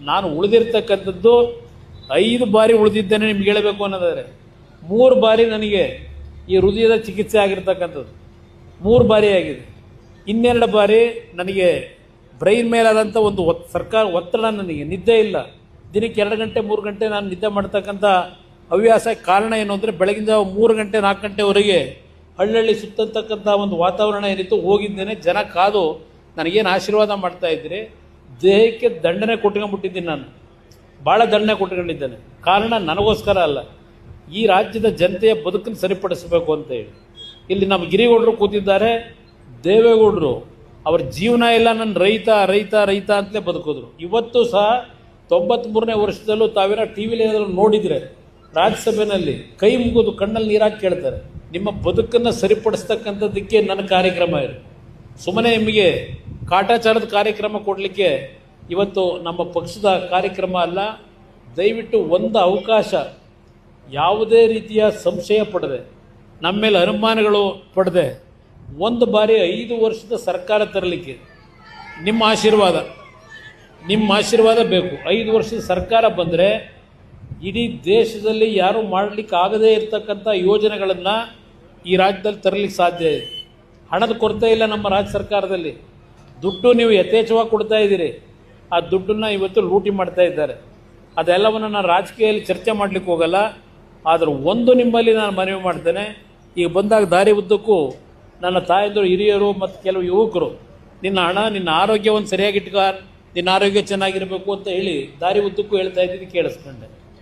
ನಾನು ಉಳಿದಿರ್ತಕ್ಕಂಥದ್ದು 5 ಬಾರಿ ಉಳಿದಿದ್ದೇನೆ ನಿಮ್ಗೆ ಹೇಳಬೇಕು ಅನ್ನೋದಾದರೆ 3 ಬಾರಿ ನನಗೆ ಈ ಹೃದಯದ ಚಿಕಿತ್ಸೆ ಆಗಿರ್ತಕ್ಕಂಥದ್ದು 3 ಬಾರಿ ಆಗಿದೆ. 2 ಬಾರಿ ನನಗೆ ಬ್ರೈನ್ ಮೇಲಾದಂಥ ಒಂದು ಸರ್ಕಾರ ಒತ್ತಡ, ನನಗೆ ನಿದ್ದೆ ಇಲ್ಲ. ದಿನಕ್ಕೆ 2 ಗಂಟೆ 3 ಗಂಟೆ ನಾನು ನಿದ್ದೆ ಮಾಡ್ತಕ್ಕಂಥ ಹವ್ಯಾಸ. ಕಾರಣ ಏನು ಅಂದರೆ ಬೆಳಗಿನ ಜಾವ 3 ಗಂಟೆ 4 ಗಂಟೆವರೆಗೆ ಹಳ್ಳಿ ಸುತ್ತತಕ್ಕಂಥ ಒಂದು ವಾತಾವರಣ ಏನಿತ್ತು ಹೋಗಿದ್ದೇನೆ. ಜನ ಕಾದು ನನಗೇನು ಆಶೀರ್ವಾದ ಮಾಡ್ತಾ ಇದ್ರಿ, ದೇಹಕ್ಕೆ ದಂಡನೆ ಕೊಟ್ಕೊಂಡ್ಬಿಟ್ಟಿದ್ದೀನಿ. ನಾನು ಭಾಳ ದಂಡನೆ ಕೊಟ್ಕೊಂಡಿದ್ದೇನೆ. ಕಾರಣ ನನಗೋಸ್ಕರ ಅಲ್ಲ, ಈ ರಾಜ್ಯದ ಜನತೆಯ ಬದುಕನ್ನು ಸರಿಪಡಿಸಬೇಕು ಅಂತ ಹೇಳಿ. ಇಲ್ಲಿ ನಮ್ಮ ಗಿರಿಗೌಡರು ಕೂತಿದ್ದಾರೆ, ದೇವೇಗೌಡರು ಅವ್ರ ಜೀವನ ಎಲ್ಲ ನನ್ನ ರೈತ ರೈತ ರೈತ ಅಂತಲೇ ಬದುಕಿದ್ರು. ಇವತ್ತು ಸಹ 93ನೇ ವರ್ಷದಲ್ಲೂ ತಾವೇನೋ ಟಿ ವಿಲಿ ನೋಡಿದರೆ ರಾಜ್ಯಸಭೆಯಲ್ಲಿ ಕೈ ಮುಗಿದು ಕಣ್ಣಲ್ಲಿ ನೀರಾಕಿ ಕೇಳ್ತಾರೆ, ನಿಮ್ಮ ಬದುಕನ್ನು ಸರಿಪಡಿಸ್ತಕ್ಕಂಥದ್ದಕ್ಕೆ ನನ್ನ ಕಾರ್ಯಕ್ರಮ ಇದೆ. ಸುಮ್ಮನೆ ನಿಮಗೆ ಕಾಟಾಚಾರದ ಕಾರ್ಯಕ್ರಮ ಕೊಡಲಿಕ್ಕೆ ಇವತ್ತು ನಮ್ಮ ಪಕ್ಷದ ಕಾರ್ಯಕ್ರಮ ಅಲ್ಲ. ದಯವಿಟ್ಟು ಒಂದು ಅವಕಾಶ, ಯಾವುದೇ ರೀತಿಯ ಸಂಶಯ ಪಡದೆ, ನಮ್ಮ ಮೇಲೆ ಅನುಮಾನಗಳು ಪಡದೆ, ಒಂದು ಬಾರಿ 5 ವರ್ಷದ ಸರ್ಕಾರ ತರಲಿಕ್ಕೆ ನಿಮ್ಮ ಆಶೀರ್ವಾದ ಬೇಕು. 5 ವರ್ಷದ ಸರ್ಕಾರ ಬಂದರೆ ಇಡೀ ದೇಶದಲ್ಲಿ ಯಾರೂ ಮಾಡಲಿಕ್ಕೆ ಆಗದೇ ಇರತಕ್ಕಂಥ ಯೋಜನೆಗಳನ್ನು ಈ ರಾಜ್ಯದಲ್ಲಿ ತರಲಿಕ್ಕೆ ಸಾಧ್ಯ ಇದೆ. ಹಣದ ಕೊರತೆ ಇಲ್ಲ ನಮ್ಮ ರಾಜ್ಯ ಸರ್ಕಾರದಲ್ಲಿ. ದುಡ್ಡು ನೀವು ಯಥೇಚ್ಛವಾಗಿ ಕೊಡ್ತಾ ಇದ್ದೀರಿ, ಆ ದುಡ್ಡನ್ನು ಇವತ್ತು ಲೂಟಿ ಮಾಡ್ತಾ ಇದ್ದಾರೆ. ಅದೆಲ್ಲವನ್ನು ನಾನು ರಾಜಕೀಯದಲ್ಲಿ ಚರ್ಚೆ ಮಾಡಲಿಕ್ಕೆ ಹೋಗಲ್ಲ. ಆದರೆ ಒಂದು ನಿಮ್ಮಲ್ಲಿ ನಾನು ಮನವಿ ಮಾಡ್ತೇನೆ, ಈಗ ಬಂದಾಗ ದಾರಿ ಉದ್ದಕ್ಕೂ ನನ್ನ ತಾಯಂದಿರು, ಹಿರಿಯರು ಮತ್ತು ಕೆಲವು ಯುವಕರು ನಿನ್ನ ಹಣ, ನಿನ್ನ ಆರೋಗ್ಯವನ್ನು ಸರಿಯಾಗಿಟ್ಕ, ನಿನ್ನ ಆರೋಗ್ಯ ಚೆನ್ನಾಗಿರಬೇಕು ಅಂತ ಹೇಳಿ ದಾರಿ ಉದ್ದಕ್ಕೂ ಹೇಳ್ತಾ ಇದ್ದೀನಿ, ಕೇಳಿಸ್ಕೊಂಡೆ.